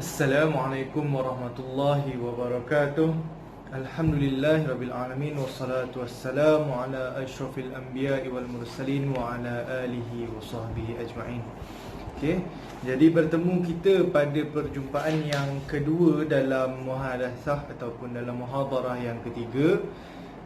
Assalamualaikum warahmatullahi wabarakatuh. Alhamdulillahi rabbil alamin, wassalatu wassalamu ala asyrafil anbiya'i wal mursalin wa ala alihi wa sahbihi ajma'in. Okey, jadi bertemu kita pada perjumpaan yang kedua dalam muhadatsah ataupun dalam muhadarah yang ketiga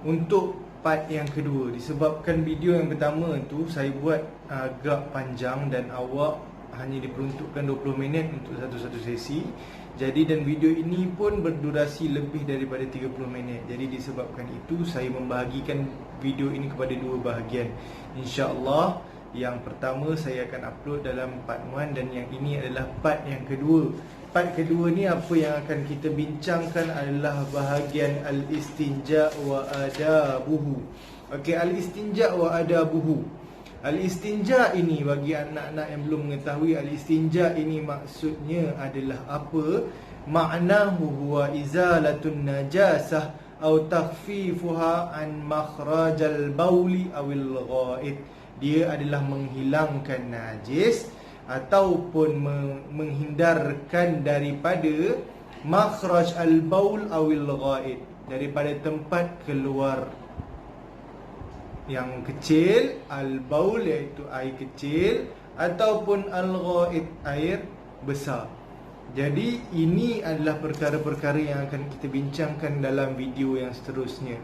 untuk part yang kedua. Disebabkan video yang pertama tu saya buat agak panjang dan awak hanya diperuntukkan 20 minit untuk satu-satu sesi. Jadi dan video ini pun berdurasi lebih daripada 30 minit. Jadi disebabkan itu saya membahagikan video ini kepada dua bahagian. InsyaAllah yang pertama saya akan upload dalam part 1 dan yang ini adalah part yang kedua. Part kedua ni apa yang akan kita bincangkan adalah bahagian al-istinja' wa adabuhu. Okey, al-istinja' wa adabuhu. Al-istinja' ini bagi anak-anak yang belum mengetahui, al-istinja' ini maksudnya adalah apa? Ma'nahu huwa izalatun najasah atau takhfifuha an makhrajal bauli awil ghaid. Dia adalah menghilangkan najis ataupun menghindarkan daripada makhraj al-baul awil ghaid, daripada tempat keluar yang kecil, al-baul iaitu air kecil, ataupun al-ghaid air besar. Jadi ini adalah perkara-perkara yang akan kita bincangkan dalam video yang seterusnya.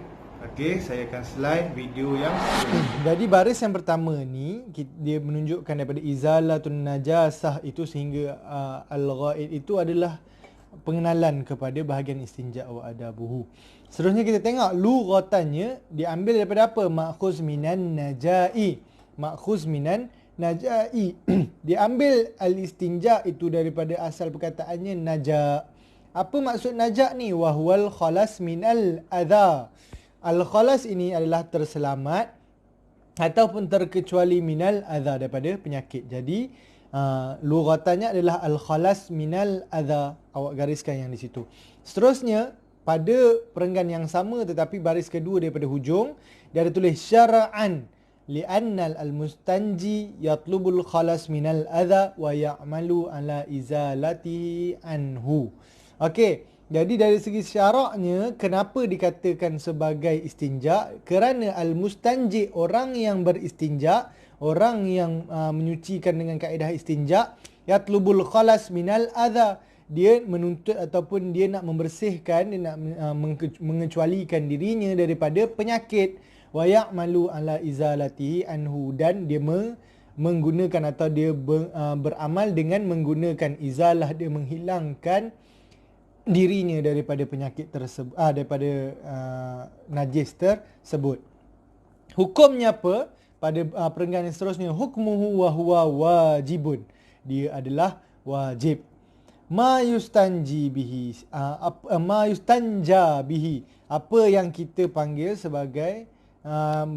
Okey, saya akan slide video yang seterusnya. Jadi baris yang pertama ni dia menunjukkan daripada izalatun najasah itu sehingga al-ghaid itu adalah pengenalan kepada bahagian istinja' wa adabuhu. Seterusnya kita tengok lughatannya diambil daripada apa? Ma'khuz minan naja'i. Ma'khuz minan naja'i. Diambil al-istinja' itu daripada asal perkataannya naja'. Apa maksud naja' ni? Wa huwal khalas minal adha. Al-khalas ini adalah terselamat ataupun terkecuali minal adha, daripada penyakit. Jadi lughatannya adalah al-khalas minal adha. Awak gariskan yang di situ. Seterusnya pada perenggan yang sama tetapi baris kedua daripada hujung, dia ada tulis syara'an li'annal al-mustanji yatlubul khalas minal adha wa ya'malu ala izalatihi anhu. Okey, jadi dari segi syaraknya kenapa dikatakan sebagai istinja? Kerana al-mustanji, orang yang beristinja, orang yang menyucikan dengan kaedah istinja, yatlubul khalas minal adha, dia menuntut ataupun dia nak membersihkan, dia nak mengecualikan dirinya daripada penyakit. Wa ya'malu ala izalatihi anhu, dan dia menggunakan atau dia beramal dengan menggunakan izalah, dia menghilangkan dirinya daripada penyakit tersebut, daripada najis tersebut. Hukumnya apa? Pada perenggan yang seterusnya, hukmuhu wa huwa wajibun, dia adalah wajib. Ma yustanji bihi, ma yustanja bihi, apa yang kita panggil sebagai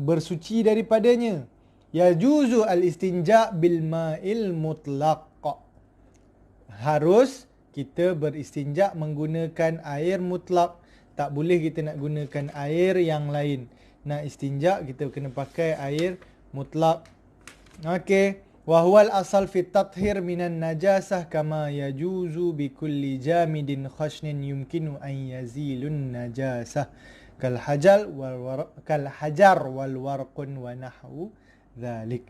bersuci daripadanya. Yajuzu al-istinja bil ma'il mutlaq, harus kita beristinja menggunakan air mutlak. Tak boleh kita nak gunakan air yang lain. Nak istinja kita kena pakai air mutlak. Okey. Wa huwal asal fi tathhir minan najasah kama yajuzu bi kulli jamidin khashnin yumkinu an yazilun najasah kal hajar wal warqun wa nahwu dhalik.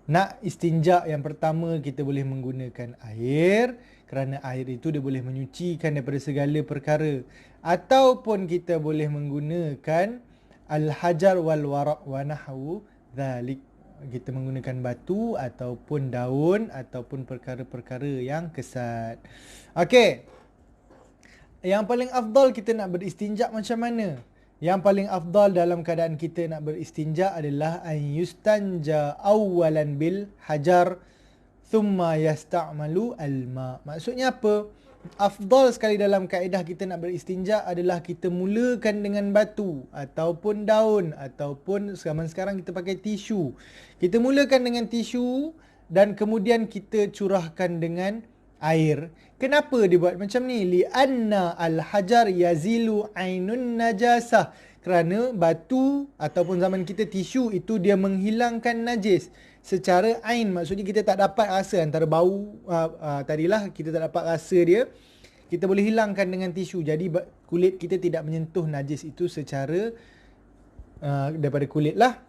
Nak istinja yang pertama kita boleh menggunakan air, kerana air itu dia boleh menyucikan daripada segala perkara, ataupun kita boleh menggunakan al-hajar wal waraq wa nahwu dhalik, kita menggunakan batu ataupun daun ataupun perkara-perkara yang kesat. Okey. Yang paling afdal kita nak beristinja macam mana? Yang paling afdal dalam keadaan kita nak beristinja adalah an yustanja awwalan bil hajar thumma yasta'malu al-ma. Maksudnya apa? Afdal sekali dalam kaedah kita nak beristinja adalah kita mulakan dengan batu ataupun daun ataupun sekarang kita pakai tisu. Kita mulakan dengan tisu dan kemudian kita curahkan dengan air. Kenapa dibuat macam ni? Li'anna al-hajar yazilu ainun najasah. Kerana batu ataupun zaman kita tisu itu dia menghilangkan najis secara ain, maksudnya kita tak dapat rasa antara bau tadilah kita tak dapat rasa dia kita boleh hilangkan dengan tisu. Jadi kulit kita tidak menyentuh najis itu secara daripada kulit lah.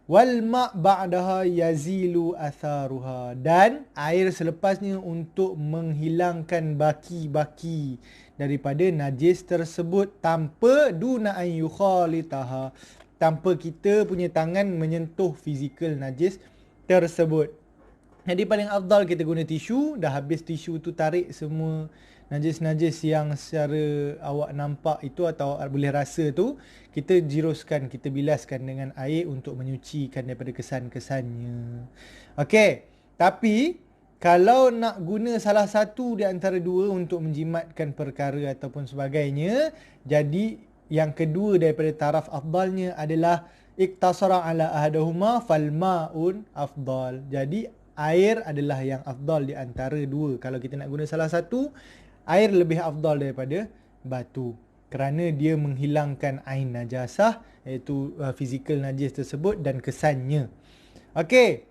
Wal ma' ba'daha yazilu atharuha, dan air selepasnya untuk menghilangkan baki-baki daripada najis tersebut tanpa duna an yukhalitaha, tanpa kita punya tangan menyentuh fizikal najis tersebut. Jadi paling afdal kita guna tisu. Dah habis tisu tu tarik semua najis-najis yang secara awak nampak itu atau awak boleh rasa tu, kita jiruskan, kita bilaskan dengan air untuk menyucikan daripada kesan-kesannya. Okey, tapi kalau nak guna salah satu di antara dua untuk menjimatkan perkara ataupun sebagainya, jadi yang kedua daripada taraf afdalnya adalah iktasara ala ahadahuma fal ma'un afdal. Jadi air adalah yang afdal di antara dua. Kalau kita nak guna salah satu, air lebih afdal daripada batu kerana dia menghilangkan ain najasah, iaitu fizikal najis tersebut dan kesannya. Okey.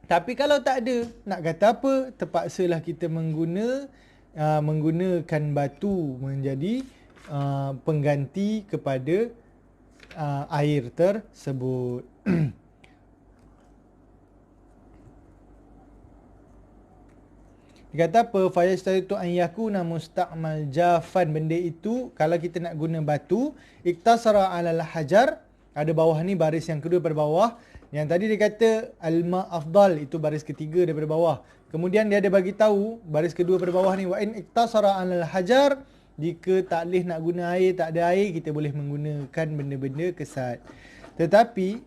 Tapi kalau tak ada, nak kata apa, terpaksalah kita menggunakan batu menjadi pengganti kepada air tersebut. Dia kata apa? Fayastaritu an yakuna musta'mal jafan. Benda itu kalau kita nak guna batu, iktasara alal hajar. Ada bawah ni baris yang kedua pada bawah. Yang tadi dia kata al-ma afdal, itu baris ketiga daripada bawah. Kemudian dia ada bagi tahu baris kedua pada bawah ni, wa in iktasara alal hajar, jika tak boleh nak guna air, tak ada air, kita boleh menggunakan benda-benda kesat. Tetapi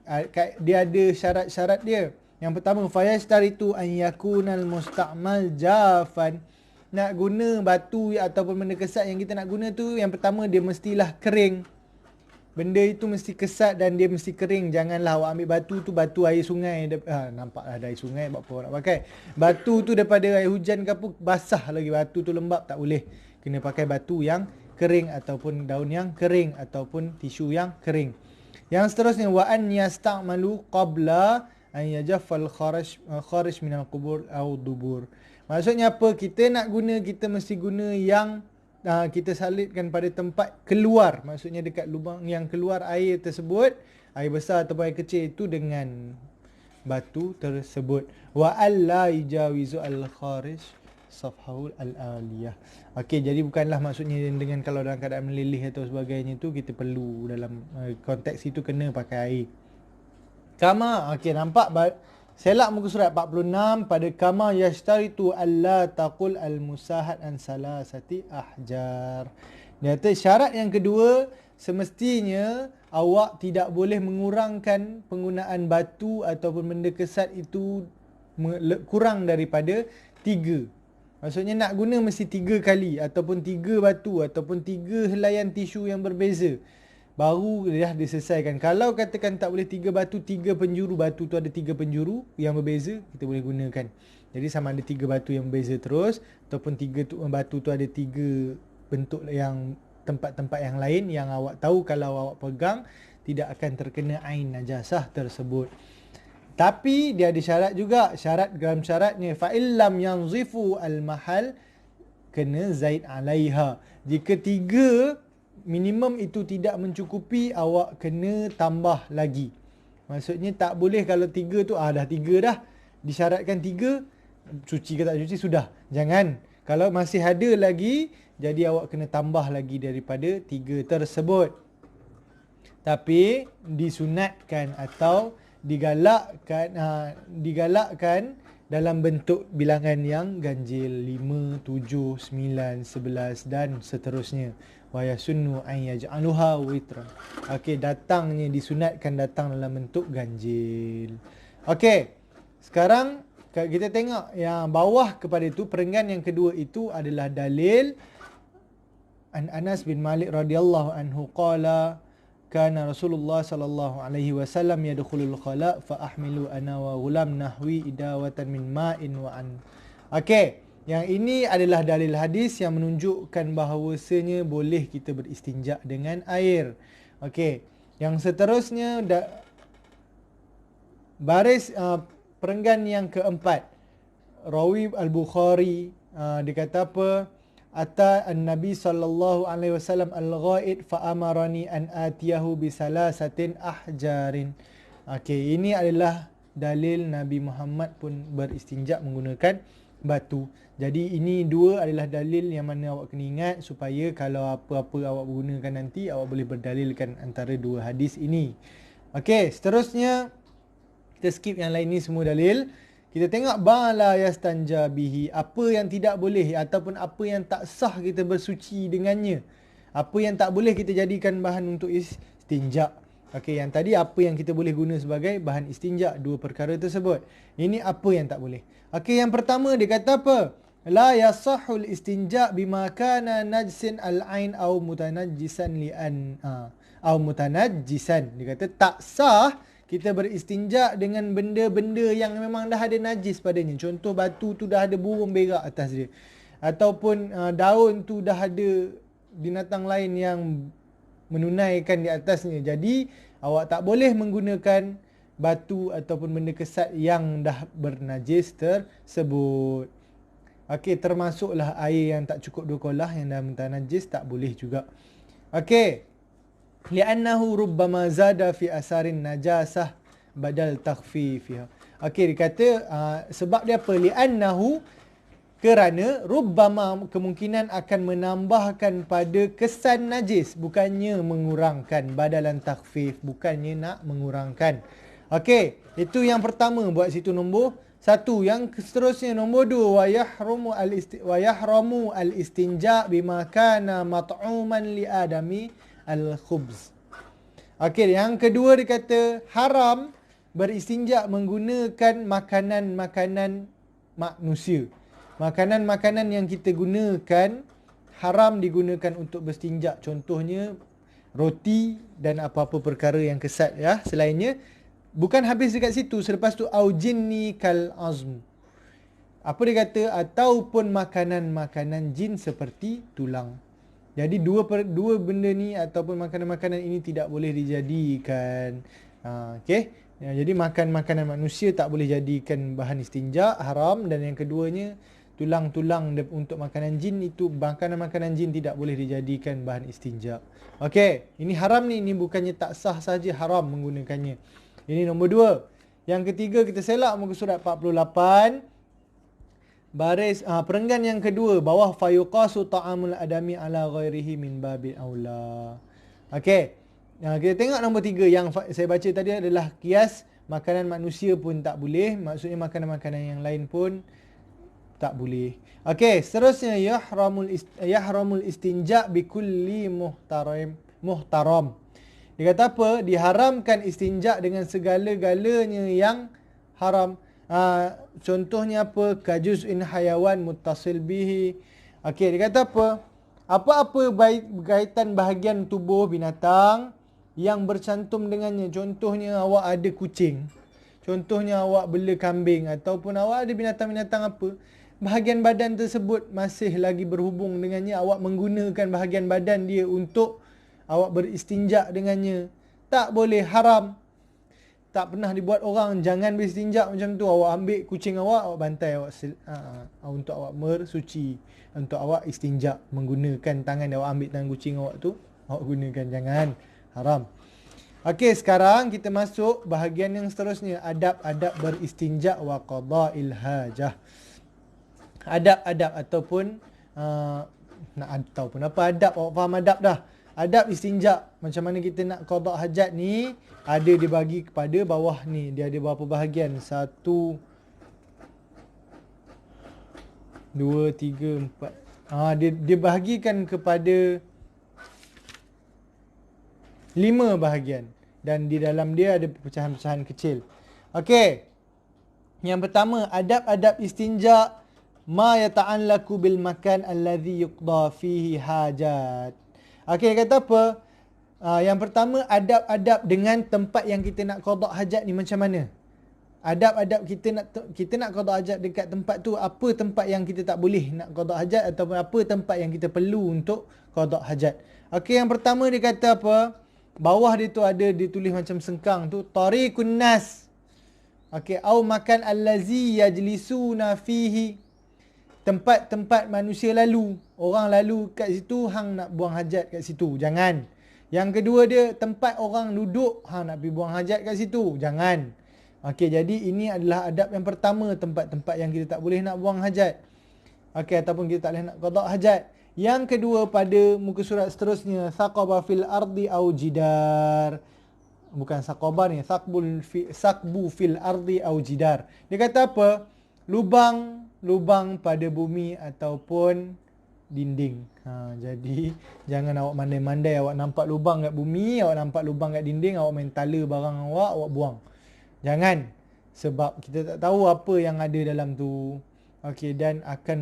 dia ada syarat-syarat dia. Yang pertama, fayastaritu an yakunal musta'mal jafan. Nak guna batu ataupun benda kesat yang kita nak guna tu, yang pertama dia mestilah kering. Benda itu mesti kesat dan dia mesti kering. Janganlah awak ambil batu tu, batu air sungai. Nampaklah ada air sungai, buat apa nak pakai. Batu tu daripada air hujan ke apa, basah lagi. Batu tu lembab, tak boleh. Kena pakai batu yang kering ataupun daun yang kering ataupun tisu yang kering. Yang seterusnya, wa an yasta'malu qabla an yajaffal kharij minal qubur au dubur. Maksudnya apa? Kita nak guna, kita mesti guna yang kita salitkan pada tempat keluar. Maksudnya dekat lubang yang keluar air tersebut, air besar atau air kecil itu, dengan batu tersebut. Wa alla yajawizu al kharij safhul al aliyah. Okey, jadi bukanlah maksudnya dengan kalau dalam keadaan meleleh atau sebagainya tu kita perlu dalam konteks itu kena pakai air. Kama, okey, nampak selak muka surat 46 pada kama yashtaritu alla taqul al musahat an salasati ahjar. Dia kata syarat yang kedua, semestinya awak tidak boleh mengurangkan penggunaan batu ataupun benda kesat itu kurang daripada 3. Maksudnya nak guna mesti 3 kali ataupun 3 batu ataupun 3 helaian tisu yang berbeza, baru dah diselesaikan. Kalau katakan tak boleh 3 batu, 3 penjuru, batu tu ada 3 penjuru yang berbeza, kita boleh gunakan. Jadi sama ada 3 batu yang berbeza terus ataupun 3 batu tu ada 3 bentuk yang tempat-tempat yang lain yang awak tahu kalau awak pegang tidak akan terkena ain najasah tersebut. Tapi dia ada syarat juga. Syarat dalam syaratnya, fa illam yanzifu al mahal, kena zaid alaiha. Jika 3 minimum itu tidak mencukupi, awak kena tambah lagi. Maksudnya tak boleh kalau 3 tu dah 3 dah, disyaratkan 3, cuci ke tak cuci sudah. Jangan. Kalau masih ada lagi, jadi awak kena tambah lagi daripada 3 tersebut. Tapi disunatkan atau digalakkan dalam bentuk bilangan yang ganjil, 5, 7, 9, 11 dan seterusnya. Wa yasunnu an yaj'aluha witran. Okey, datangnya disunatkan datang dalam bentuk ganjil. Okey, sekarang kita tengok yang bawah kepada itu, perenggan yang kedua itu adalah dalil an Anas bin Malik radhiyallahu anhu qala kana Rasulullah sallallahu alaihi wasallam yadkhulul khala fa ahmilu ana wa ghulam nahwi idawatan min ma'in wa an. Okey, yang ini adalah dalil hadis yang menunjukkan bahawasanya boleh kita beristinja dengan air. Okey, yang seterusnya baris perenggan yang keempat, Rawi Al-Bukhari dia kata apa? ata an-nabi sallallahu alaihi wasallam al-ghaid fa amarani an atiyahu bi salasatin ahjarin. Okey, ini adalah dalil Nabi Muhammad pun beristinja menggunakan batu. Jadi ini dua adalah dalil yang mana awak kena ingat supaya kalau apa-apa awak gunakan nanti awak boleh berdalilkan antara dua hadis ini. Okey, seterusnya kita skip yang lain ni semua dalil. Kita tengok bala yastanja bihi, apa yang tidak boleh ataupun apa yang tak sah kita bersuci dengannya. Apa yang tak boleh kita jadikan bahan untuk istinja. Okey, yang tadi apa yang kita boleh guna sebagai bahan istinja, dua perkara tersebut. Ini apa yang tak boleh. Okey, yang pertama dia kata apa? La yasahul istinja bima kana najsin al-ain au mutanajjisan li'an au mutanajjisan. Dia kata tak sah kita beristinja dengan benda-benda yang memang dah ada najis padanya. Contoh batu tu dah ada burung berak atas dia. Ataupun daun tu dah ada binatang lain yang menunaikan di atasnya. Jadi awak tak boleh menggunakan batu ataupun benda kesat yang dah bernajis tersebut. Okey, termasuklah air yang tak cukup 2 kolah yang dah najis tak boleh juga. Okey. Li'annahu rubbama zada fi asarin najasah badal takhfifiha. Okey, dia kata sebab dia apa? Li'annahu, kerana rubbama kemungkinan akan menambahkan pada kesan najis, bukannya mengurangkan. Badalan takhfif, bukannya nak mengurangkan. Okey, itu yang pertama buat situ nombor 1. Yang seterusnya nombor 2, wa yahramu al-istinja bima kana mat'uman li adami al-khubz. Okey, yang kedua dia kata haram beristinja menggunakan makanan-makanan manusia. Makanan-makanan yang kita gunakan haram digunakan untuk berstinja. Contohnya roti dan apa-apa perkara yang kesat ya. Selainnya, bukan habis dekat situ, selepas tu au jinni kal azm. Apa dia kata? Ataupun makanan-makanan jin seperti tulang. Jadi dua benda ni ataupun makanan-makanan ini tidak boleh dijadikan. Okey. Ya, jadi makan makanan manusia tak boleh jadikan bahan istinja, haram. Dan yang keduanya, tulang-tulang untuk makanan jin itu, makanan-makanan jin tidak boleh dijadikan bahan istinja. Okey, ini haram ni, ini bukannya tak sah saja, haram menggunakannya. Ini nombor 2. Yang ketiga, kita selak muka surat 48. Baris perenggan yang kedua, bawah fayuqasu ta'amul adami ala ghairihi min babil aula. Okey. Kita tengok nombor 3 yang saya baca tadi adalah kias makanan manusia pun tak boleh, maksudnya makanan-makanan yang lain pun tak boleh. Okey, seterusnya yahramul istinja bi kulli muhtaram. Dia kata apa? Diharamkan istinja dengan segala-galanya yang haram. Contohnya apa? Kajuz'in hayawan muttasil bihi. Okey, dia kata apa? Apa-apa berkaitan bahagian tubuh binatang yang bercantum dengannya. Contohnya awak ada kucing. Contohnya awak bela kambing. Ataupun awak ada binatang-binatang apa. Bahagian badan tersebut masih lagi berhubung dengannya. Awak menggunakan bahagian badan dia untuk awak beristinja dengannya. Tak boleh, haram. Tak pernah dibuat orang jangan beristinja macam tu. Awak ambil kucing awak bantai awak untuk awak bersuci, untuk awak istinja menggunakan tangan. Awak ambil tangan kucing awak tu, awak gunakan, jangan, haram. Okey, sekarang kita masuk bahagian yang seterusnya, adab-adab beristinja wa qada'il hajah. Adab-adab ataupun apa adab, awak faham adab dah. Adab istinja, macam mana kita nak qada' hajat ni, ada dibagi kepada bawah ni. Dia ada berapa bahagian? 1, 2, 3, 4. Dia bahagikan kepada 5 bahagian. Dan di dalam dia ada pecahan-pecahan kecil. Okey. Yang pertama, adab-adab istinja ma yata'allaku bil makan alladhi yuqda fihi hajat. Okey, kata apa? Yang pertama, adab-adab dengan tempat yang kita nak qada' hajat ni macam mana? Adab-adab kita nak qada' hajat dekat tempat tu, apa tempat yang kita tak boleh nak qada' hajat ataupun apa tempat yang kita perlu untuk qada' hajat. Okey, yang pertama dia kata apa? Bawah dia tu ada ditulis macam sengkang tu, tariqun nas. Okey, au makan allazi yajlisuna fihi. tempat-tempat manusia lalu. Orang lalu kat situ, hang nak buang hajat kat situ. Jangan. Yang kedua dia, tempat orang duduk, hang nak pergi buang hajat kat situ. Jangan. Okey, jadi ini adalah adab yang pertama, tempat-tempat yang kita tak boleh nak buang hajat. Okey, ataupun kita tak boleh nak qada hajat. Yang kedua, pada muka surat seterusnya, saqaba fil ardi au jidar. Bukan saqaba ni, saqbu fil ardi au jidar. Dia kata apa? Lubang pada bumi ataupun dinding. Jadi jangan awak mandai-mandai awak nampak lubang kat bumi, awak nampak lubang kat dinding, awak main tala barang awak buang. Jangan. Sebab kita tak tahu apa yang ada dalam tu. Okey, dan akan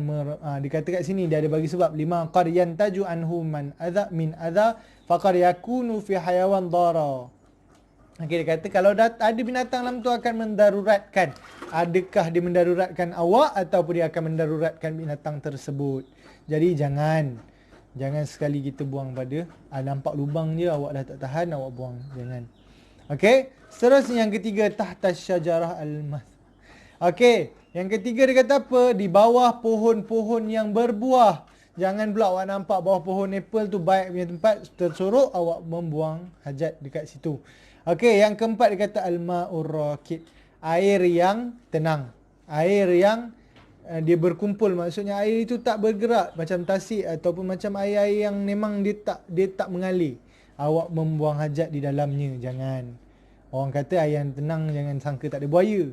dikata kat sini dia ada bagi sebab, lima qad yantaju anhu man adha min adha faqad yakunu fi hayawan dara. Okey, dia kata kalau ada binatang dalam tu akan mendaruratkan. Adakah dia mendaruratkan awak ataupun dia akan mendaruratkan binatang tersebut. Jadi jangan sekali kita buang pada nampak lubang je awak dah tak tahan, awak buang. Jangan. Okey, seterusnya yang ketiga, tahta syajarah al-math. Okey, yang ketiga dia kata apa? Di bawah pohon-pohon yang berbuah. Jangan pula awak nampak bawah pohon apple tu baik punya tempat, tersorok awak membuang hajat dekat situ. Okey, yang keempat dia kata al-ma'ur rakid. Air yang tenang. Air yang dia berkumpul, maksudnya air itu tak bergerak macam tasik ataupun macam air-air yang memang dia tak mengalir. Awak membuang hajat di dalamnya, jangan. Orang kata air yang tenang jangan sangka tak ada buaya.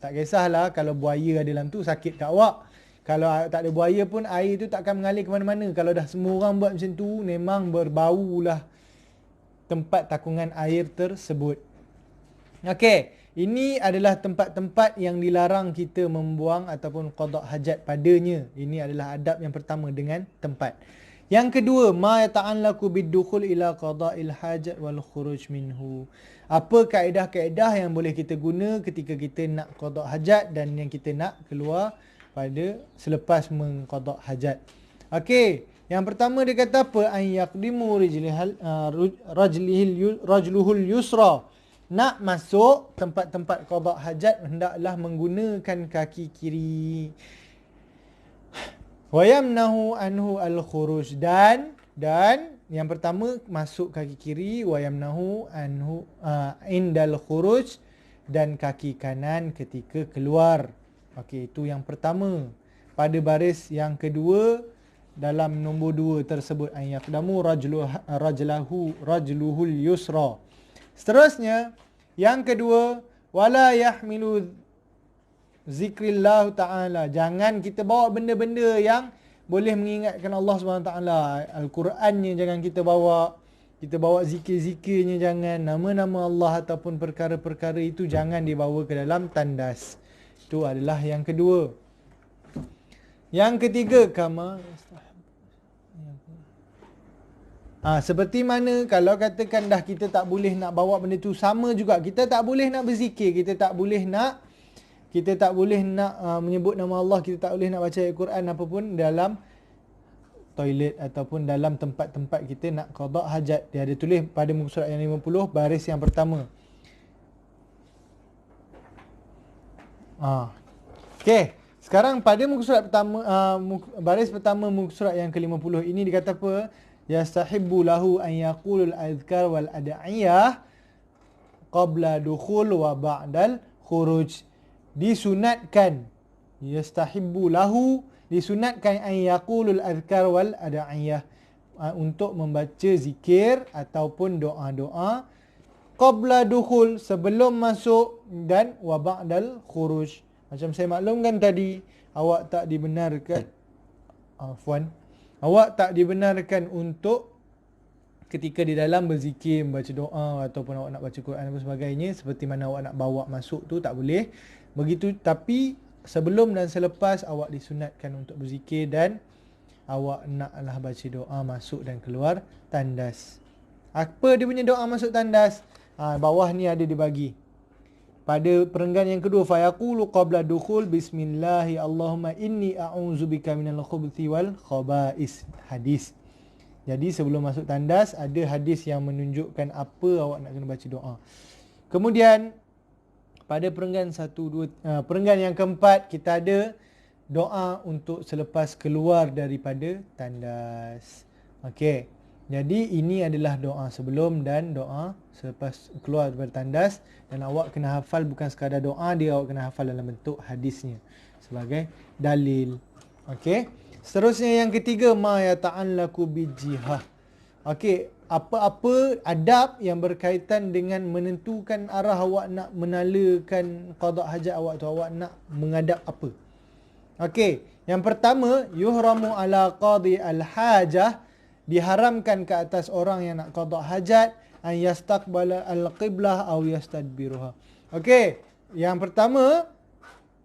Tak kisahlah kalau buaya ada dalam tu, sakit kat awak. Kalau tak ada buaya pun air tu tak akan mengalir ke mana-mana. Kalau dah semua orang buat macam tu, memang berbaulah tempat takungan air tersebut. Okey, ini adalah tempat-tempat yang dilarang kita membuang ataupun qada hajat padanya. Ini adalah adab yang pertama dengan tempat. Yang kedua, ma yata'allaku bid-dukhul ila qada'il hajat wal khuruj minhu. Apa kaedah-kaedah yang boleh kita guna ketika kita nak qada hajat dan yang kita nak keluar pada selepas mengqada hajat. Okey, yang pertama dia kata apa? An yaqdimu rajluhul yusra. Nak masuk tempat-tempat qada hajat hendaklah menggunakan kaki kiri. Wa yamnahu anhu al-khuruj, dan yang pertama masuk kaki kiri, wa yamnahu anhu indal khuruj, dan kaki kanan ketika keluar. Okey, itu yang pertama. Pada baris yang kedua dalam nombor 2 tersebut, an yaqdamu rajluhul yusra. Seterusnya yang kedua, wala yahmilu zikrillah ta'ala. Jangan kita bawa benda-benda yang boleh mengingatkan Allah SWT. Al-Qurannya jangan kita bawa. Kita bawa zikir-zikirnya jangan. Nama-nama Allah ataupun perkara-perkara itu jangan dibawa ke dalam tandas. Itu adalah yang kedua. Yang ketiga, seperti mana kalau katakan dah kita tak boleh nak bawa benda tu, sama juga kita tak boleh nak berzikir, kita tak boleh nak menyebut nama Allah, kita tak boleh nak baca Al-Quran apapun dalam toilet ataupun dalam tempat-tempat kita nak qada hajat. Dia ada tulis pada muka surat yang 50 baris yang pertama. Okey, sekarang pada muka surat pertama, baris pertama muka surat yang ke-50 ini dikata apa? Yastahibbu lahu an yaqulul azkar wal ad'iyah qabla dukhul wa ba'dal khuruj. Disunatkan, yastahibbu lahu, disunatkan an yaqulul azkar wal ad'iyah, untuk membaca zikir ataupun doa-doa qabla dukhul, sebelum masuk, dan wa ba'dal khuruj. Macam saya maklumkan tadi, awak tak dibenarkan awak tak dibenarkan untuk ketika di dalam berzikir, membaca doa ataupun awak nak baca Quran dan sebagainya, seperti mana awak nak bawa masuk tu tak boleh. Begitu, tapi sebelum dan selepas awak disunatkan untuk berzikir dan awak naklah baca doa masuk dan keluar tandas. Apa dia punya doa masuk tandas? Bawah ni ada dibagi. Pada perenggan yang kedua, fayaqulu qabla dukhul bismillahi Allahumma inni a'udzubika minal khubuthi wal khaba'is. Hadis. Jadi sebelum masuk tandas ada hadis yang menunjukkan apa awak nak kena baca doa. Kemudian pada perenggan perenggan yang keempat kita ada doa untuk selepas keluar daripada tandas. Okey. Jadi ini adalah doa sebelum dan doa selepas keluar daripada tandas, dan awak kena hafal, bukan sekadar doa dia, awak kena hafal dalam bentuk hadisnya sebagai dalil. Okey. Seterusnya yang ketiga, ma yata'allaku bijihah. Okey, apa-apa adab yang berkaitan dengan menentukan arah awak nak menalakan qada hajat awak tu, awak nak menghadap apa. Okey, yang pertama, yuhramu ala qadi al-hajah, diharamkan ke atas orang yang nak qada hajat, an yastaqbala al-qiblah aw yastadbiruha. Okey, yang pertama,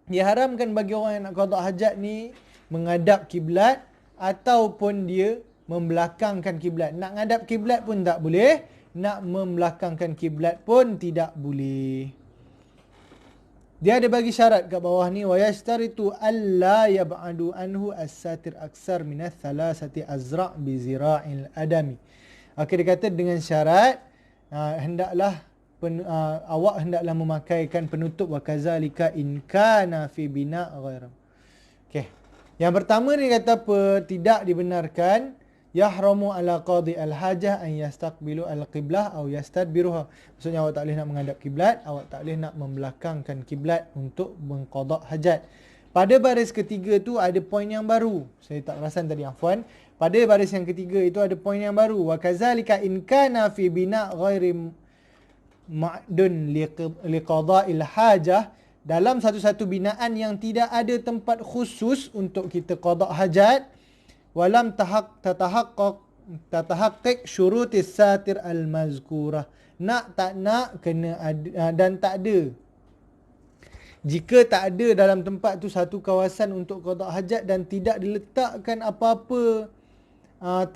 diharamkan bagi orang yang nak qada hajat ni menghadap kiblat ataupun dia membelakangkan kiblat. Nak ngadap kiblat pun tak boleh, nak membelakangkan kiblat pun tidak boleh. Dia ada bagi syarat kat bawah ni, wa yashtaritu alla yab'adu anhu as-satir aksar min ath-thalathati azra' bi zira'il adami. Okey, dia kata dengan syarat awak hendaklah memakaikan penutup, wa kazalika in kana fi bina' ghaira. Okey. Yang pertama dia kata apa? Tidak dibenarkan yahramu ala qadi al-hajah an yastaqbilu al-qiblah aw yastadbiruha. Maksudnya awak tak boleh nak menghadap kiblat, awak tak boleh nak membelakangkan kiblat untuk mengqada hajat. Pada baris ketiga tu ada poin yang baru. Saya tak perasan tadi, afwan. Pada baris yang ketiga itu ada poin yang baru. Wa kazalika in kana fi bina' ghairi ma'dun liqada'il hajah, dalam satu-satu binaan yang tidak ada tempat khusus untuk kita qada hajat, walam tatahaqqiq syurutis satir al-mazkurah. Nak tak nak kena ada, dan tak ada. Jika tak ada dalam tempat tu satu kawasan untuk qada hajat dan tidak diletakkan apa-apa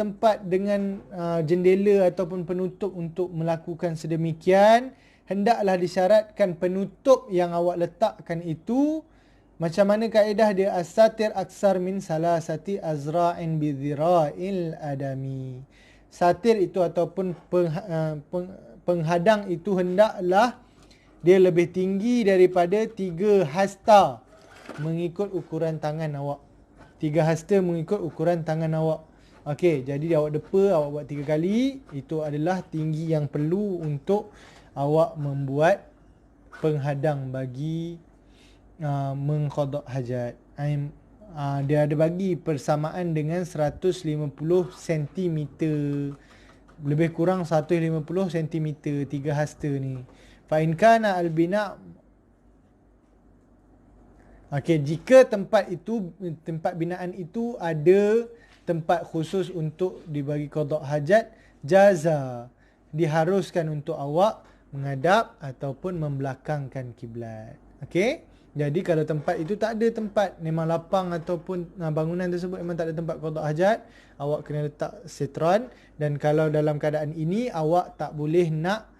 tempat dengan jendela ataupun penutup untuk melakukan sedemikian, hendaklah disyaratkan penutup yang awak letakkan itu, macam mana kaedah dia, as-satir aksar min salasati azra'in bi dhira'il adami. Satir itu ataupun penghadang itu hendaklah dia lebih tinggi daripada 3 hasta mengikut ukuran tangan awak. 3 hasta mengikut ukuran tangan awak. Okey, jadi awak depa, awak buat 3 kali, itu adalah tinggi yang perlu untuk awak membuat penghadang bagi mengqada hajat. Dia ada bagi persamaan dengan 150 cm. Lebih kurang 150 cm 3 hasta ni. Fa in kana al-bina'. Okey, jika tempat binaan itu ada tempat khusus untuk dibagi qada hajat, jaza, diharuskan untuk awak menghadap ataupun membelakangkan kiblat. Okey? Jadi kalau tempat itu tak ada tempat, memang lapang ataupun bangunan tersebut memang tak ada tempat qada hajat, awak kena letak sitran. Dan kalau dalam keadaan ini awak tak boleh nak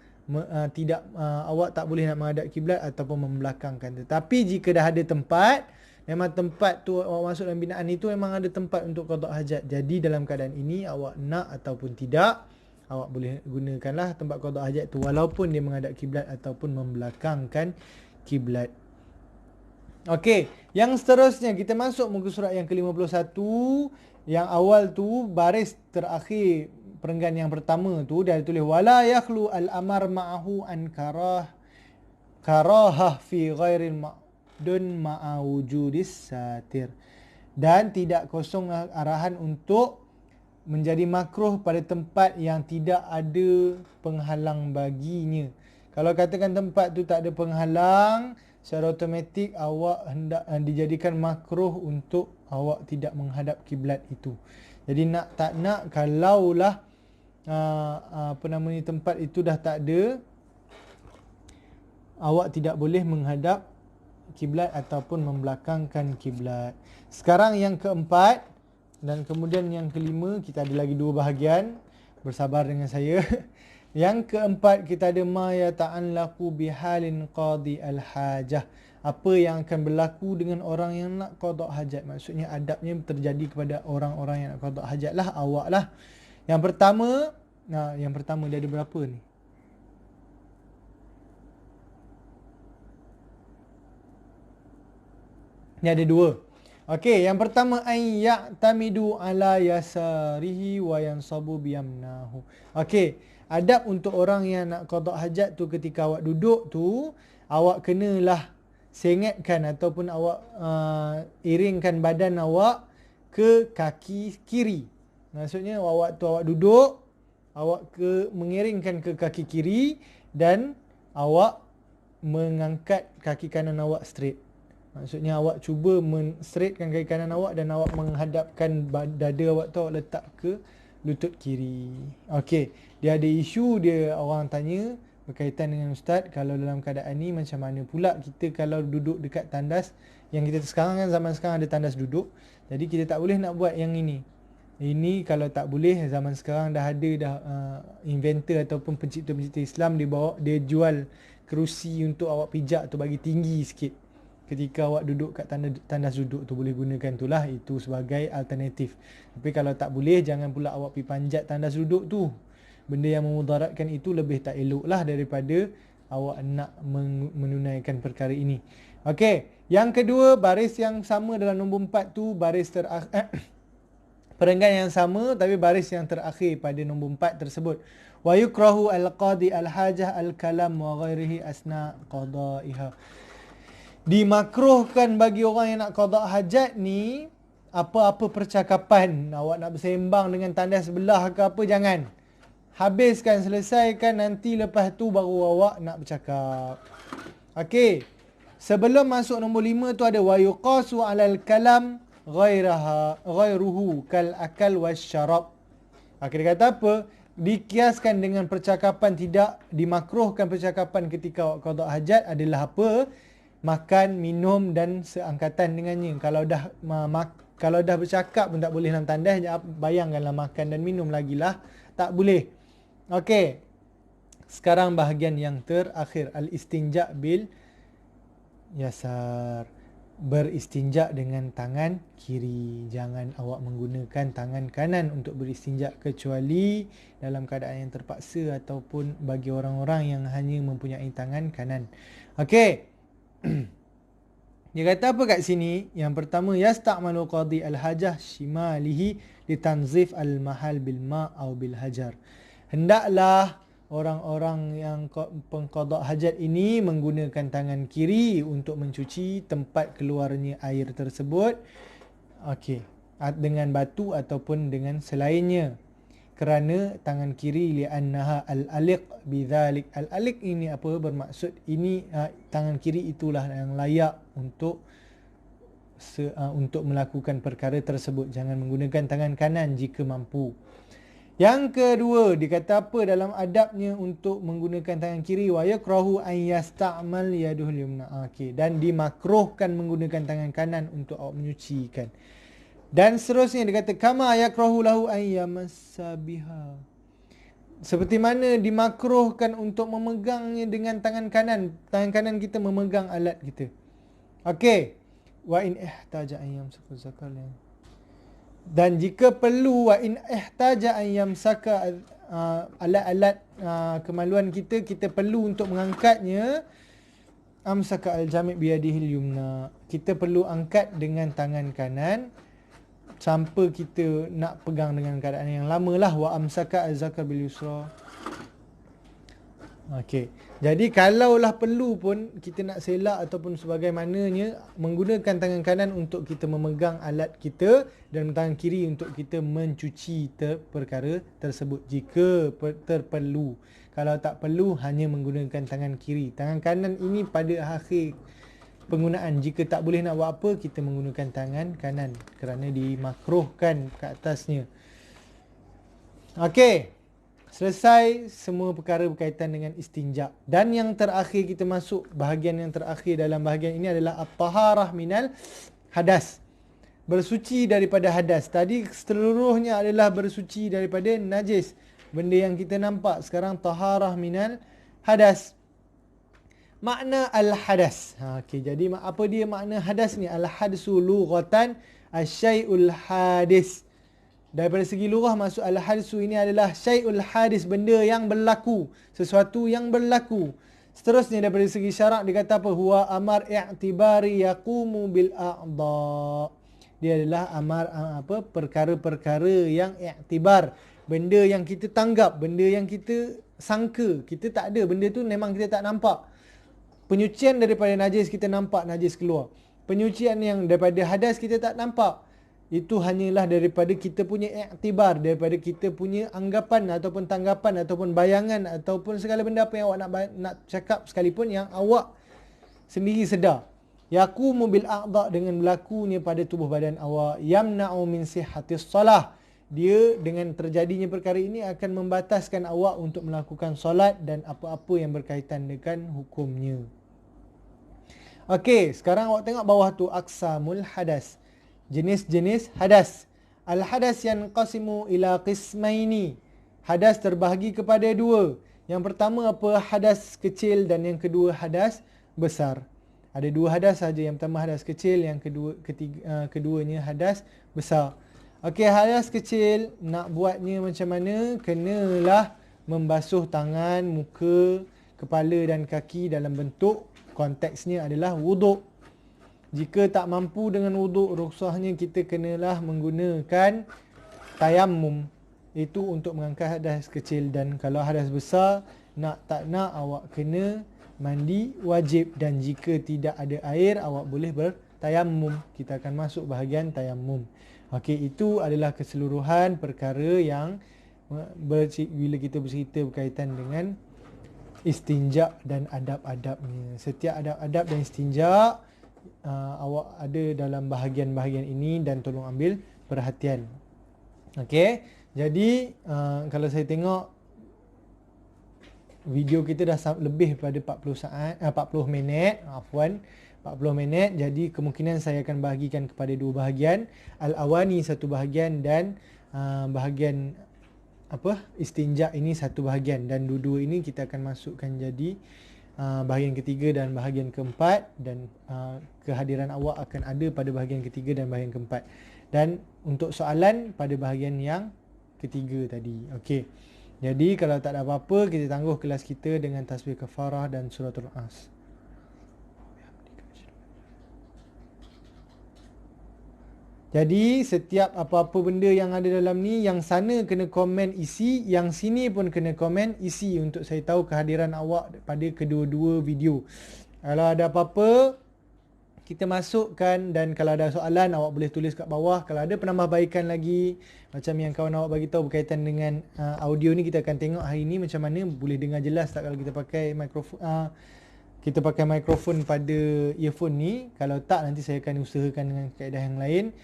awak tak boleh nak menghadap kiblat ataupun membelakangkan. Tetapi jika dah ada tempat, memang tempat tu awak masuk dalam binaan itu memang ada tempat untuk qada hajat. Jadi dalam keadaan ini awak nak ataupun tidak, awak boleh gunakanlah tempat qada hajat tu walaupun dia menghadap kiblat ataupun membelakangkan kiblat. Okey, yang seterusnya kita masuk muka surat yang ke-51. Yang awal tu baris terakhir perenggan yang pertama tu dia tulis wala yakhlu al-amar ma'ahu an karahah fi ghairil ma'dun ma'a wujudis satir. Dan tidak kosong arahan untuk menjadi makruh pada tempat yang tidak ada penghalang baginya. Kalau katakan tempat tu tak ada penghalang, secara automatik awak hendak dijadikan makruh untuk awak tidak menghadap kiblat itu. Jadi nak tak nak, kalaulah tempat itu dah tak ada, awak tidak boleh menghadap kiblat ataupun membelakangkan kiblat. Sekarang yang keempat dan kemudian yang kelima, kita ada lagi 2 bahagian. Bersabar dengan saya. Yang keempat kita ada ma yata'allaqu bihalin qadi al-hajah. Apa yang akan berlaku dengan orang yang nak qada hajat. Maksudnya adabnya terjadi kepada orang-orang yang nak qada hajat lah, awak lah. Yang pertama dia ada berapa ni? Ni ada 2. Okey, yang pertama ay ya'tamidu ala yasarihi wa yansabu biyamnahu. Okey, adab untuk orang yang nak qada hajat tu, ketika awak duduk tu, awak kenalah sengatkan ataupun awak iringkan badan awak ke kaki kiri. Maksudnya waktu awak duduk, awak mengiringkan ke kaki kiri dan awak mengangkat kaki kanan awak straight. Maksudnya awak cuba men-straightkan kaki kanan awak dan awak menghadapkan dada awak tu, awak letak ke lutut kiri. Okey, dia ada isu, dia orang tanya berkaitan dengan ustaz, kalau dalam keadaan ni macam mana pula kita kalau duduk dekat tandas yang kita sekarang kan, zaman sekarang ada tandas duduk. Jadi kita tak boleh nak buat yang ini. Ini kalau tak boleh, zaman sekarang dah ada inventor ataupun pencipta-pencipta Islam, dia jual kerusi untuk awak pijak tu bagi tinggi sikit. Ketika awak duduk kat tandas duduk tu, boleh gunakan tu lah, itu sebagai alternatif. Tapi kalau tak boleh, jangan pula awak pergi panjat tandas duduk tu. Benda yang memudaratkan itu lebih tak elok lah daripada awak nak menunaikan perkara ini. Okey, yang kedua, baris yang sama dalam nombor 4 tu, baris perenggan yang sama tapi baris yang terakhir pada nombor 4 tersebut. Wa yukrahu al-qadi al-hajah al-kalam wa ghairihi asna qada'iha. Dimakruhkan bagi orang yang nak qada hajat ni, apa-apa percakapan, awak nak bersembang dengan tandas sebelah ke apa, jangan. Habiskan, selesaikan, nanti lepas tu baru awak nak bercakap. Okey. Sebelum masuk nombor 5 tu ada wa yuqasu 'alal kalam ghairuhu kal akal wasyarab. Dia kata apa? Dikiaskan dengan percakapan, tidak dimakruhkan percakapan ketika awak qada hajat adalah apa? Makan, minum dan seangkatan dengannya. Kalau dah bercakap pun tak boleh dalam tandas, bayangkanlah makan dan minum lagi lah, tak boleh. Okey. Sekarang bahagian yang terakhir, al-istinja bil yasar. Beristinja dengan tangan kiri. Jangan awak menggunakan tangan kanan untuk beristinja, kecuali dalam keadaan yang terpaksa ataupun bagi orang-orang yang hanya mempunyai tangan kanan. Okey. Dia kata apa kat sini? Yang pertama, yasta'malu qadi al-hajah shimalihi litanzif al-mahal bil ma' au bil hajar. Hendaklah orang-orang yang pengqada hajat ini menggunakan tangan kiri untuk mencuci tempat keluarnya air tersebut. Okey, dengan batu ataupun dengan selainnya. Kerana tangan kiri li'annaha al-aliq bidzalik. Al-aliq ini apa bermaksud? Ini tangan kiri itulah yang layak untuk melakukan perkara tersebut. Jangan menggunakan tangan kanan jika mampu. Yang kedua, dikata apa dalam adabnya untuk menggunakan tangan kiri? Wa yakrahu an yasta'mal yaduhul yumna. Okey, dan dimakruhkan menggunakan tangan kanan untuk awak menyucikan. Dan seterusnya dia kata kama yakrahu lahu an yamassa biha. Seperti mana dimakruhkan untuk memegangnya dengan tangan kanan. Tangan kanan kita memegang alat kita. Okey. Wa in ihtaja an yamsaka zakal. Dan jika perlu, wa in ihtaja an yamsaka alat-alat kemaluan kita perlu untuk mengangkatnya, amsaka al-jami' biyadihil yumna. Kita perlu angkat dengan tangan kanan sampai kita nak pegang dengan keadaan yang lama lah. Wa amsaka az-zakar bil yusra. Okey. Jadi kalaulah perlu pun kita nak selak ataupun sebagaimananya, menggunakan tangan kanan untuk kita memegang alat kita dan tangan kiri untuk kita mencuci perkara tersebut jika terperlu. Kalau tak perlu, hanya menggunakan tangan kiri. Tangan kanan ini pada akhir penggunaan, jika tak boleh nak buat apa, kita menggunakan tangan kanan kerana dimakruhkan ke atasnya. Okey, selesai semua perkara berkaitan dengan istinja. Dan yang terakhir, kita masuk bahagian yang terakhir dalam bahagian ini adalah at-taharah minal hadas. Bersuci daripada hadas. Tadi seluruhnya adalah bersuci daripada najis, benda yang kita nampak. Sekarang taharah minal hadas. Makna al-hadas. Okey, jadi apa dia makna hadas ni? Al-hadsu lughatan asy-syai'ul hadis. Daripada segi lughah, maksud al-hadsu ini adalah syai'ul hadis, benda yang berlaku, sesuatu yang berlaku. Seterusnya daripada segi syarak dia kata apa? Huwa amar i'tibari yaqumu bil a'dha. dia adalah perkara-perkara yang iktibar, benda yang kita tanggap, benda yang kita sangka, kita tak ada, benda tu memang kita tak nampak. Penyucian daripada najis kita nampak najis keluar. Penyucian yang daripada hadas kita tak nampak. Itu hanyalah daripada kita punya iktibar, daripada kita punya anggapan ataupun tanggapan ataupun bayangan ataupun segala benda apa yang awak nak cakap sekalipun yang awak sendiri sedar. Yaqumu bil a'dha, dengan berlakunya pada tubuh badan awak. Yamna'u min sihhatis salah, dia dengan terjadinya perkara ini akan membataskan awak untuk melakukan solat dan apa-apa yang berkaitan dengan hukumnya. Okey, sekarang awak tengok bawah tu, aqsamul hadas. Jenis-jenis hadas. Al-hadas yanqasimu ila qismaini. Hadas terbahagi kepada dua. Yang pertama apa? Hadas kecil, dan yang kedua hadas besar. Ada dua hadas saja. Yang pertama hadas kecil, yang keduanya hadas besar. Okey, hadas kecil nak buatnya macam mana? Kenalah membasuh tangan, muka, kepala dan kaki dalam bentuk konteksnya adalah wuduk. Jika tak mampu dengan wuduk, rukhsahnya kita kenalah menggunakan tayammum. Itu untuk mengangkat hadas kecil. Dan kalau hadas besar, tak nak awak kena mandi wajib. Dan jika tidak ada air, awak boleh bertayammum. Kita akan masuk bahagian tayammum. Okey, itu adalah keseluruhan perkara yang bila kita bercerita berkaitan dengan istinja dan adab-adabnya. Setiap adab-adab dan istinja awak ada dalam bahagian-bahagian ini dan tolong ambil perhatian. Okey, jadi kalau saya tengok video kita dah lebih pada 40 minit, 40 minit. Jadi kemungkinan saya akan bahagikan kepada dua bahagian, al-awani satu bahagian dan bahagian istinja ini satu bahagian, dan dua-dua ini kita akan masukkan jadi bahagian ketiga dan bahagian keempat, dan kehadiran awak akan ada pada bahagian ketiga dan bahagian keempat, dan untuk soalan pada bahagian yang ketiga tadi. Okey. Jadi kalau tak ada apa-apa, kita tangguh kelas kita dengan tasbih kafarah dan suratul As. Jadi setiap apa-apa benda yang ada dalam ni, yang sana kena komen isi, yang sini pun kena komen isi untuk saya tahu kehadiran awak pada kedua-dua video. Kalau ada apa-apa, kita masukkan, dan kalau ada soalan awak boleh tulis kat bawah. Kalau ada penambahbaikan lagi, macam yang kawan awak bagi tahu berkaitan dengan audio ni, kita akan tengok hari ni macam mana boleh dengar jelas tak kalau kita pakai mikrofon pada earphone ni. Kalau tak, nanti saya akan usahakan dengan kaedah yang lain.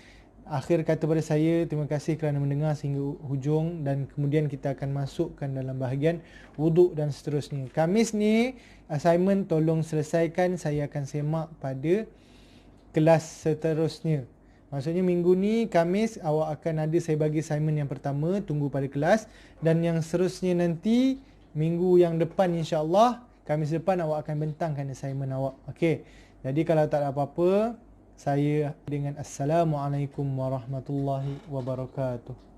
Akhir kata pada saya, terima kasih kerana mendengar sehingga hujung, dan kemudian kita akan masukkan dalam bahagian wuduk dan seterusnya. Khamis ni assignment tolong selesaikan, saya akan semak pada kelas seterusnya. Maksudnya minggu ni Khamis awak akan ada, saya bagi assignment yang pertama, tunggu pada kelas, dan yang seterusnya nanti minggu yang depan insya-Allah, Khamis depan awak akan bentangkan assignment awak. Okey. Jadi kalau tak ada apa-apa, saya dengan Assalamualaikum warahmatullahi wabarakatuh.